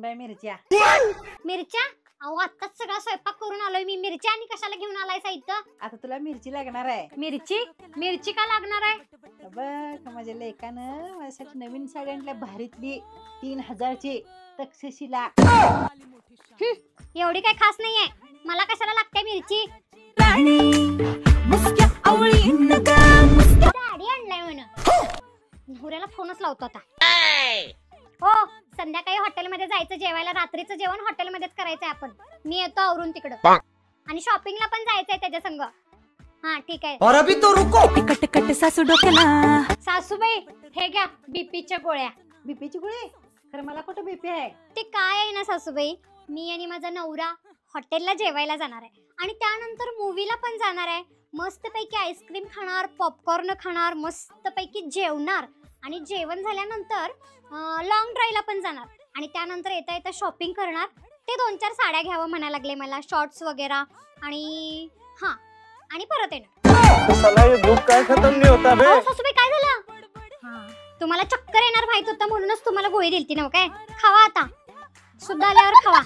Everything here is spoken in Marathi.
बाय मिरच्या. मिरच्या? अहो आत्ताच सगळा स्वयंपाक करून आलोय मी. मिरच्या आणि कशाला घेऊन आलाय साहित्य? आता तुला मिरची लागणार आहे. मिरची? मिरची का लागणार आहे? बघ माझ्या लेकानं माझ्यासाठी नवीन साडी आणल्या भारीतली 3000ची तक्षशिला. एवढी काही खास नाहीये. मला कशाला लागते मिरची? गाडी आणलाय म्हणून. नवऱ्याला फोनच लावतो आता. हो, संध्याकाळी हॉटेलमध्ये जायचं जेवायला. रात्रीचं जेवण हॉटेलमध्येच करायचंय आपण. मी येतो आवरून तिकडं. आणि शॉपिंगला पण जायचंय त्याच्या संग. हा ठीक आहे. और अभी तो रुको. कट कट सासू डोक्याला. सासूबाई हे घ्या बीपीच्या गोळ्या. बीपीची गोळी? खरं मला कुठं बीपी आहे? ते काय आहे ना सासूबाई, मी आणि माझा नवरा हॉटेलला जेवायला जाणार आहे आणि त्यानंतर मूवीला पण जाणार आहे. मस्तपैकी आईस्क्रीम खाणार, पॉपकॉर्न खाणार, मस्तपैकी जेवणार आणि जेवण झाल्यानंतर लॉंग ड्राईव्हला पण जाणार आणि त्यानंतर येता येता शॉपिंग करणार. ते 2-4 साड्या घ्यावं म्हणायला लागले मला, शॉर्ट्स वगैरे आणि हा आणि परत येणार. साला ये भूख काय खत्म नहीं होता बे. सासूबाई काय झालं? हा तुम्हाला चक्कर येणार माहित होतं म्हणूनच तुम्हाला गोळी दिलती ना. काय खावा आता, सुद्धा आल्यावर खावा.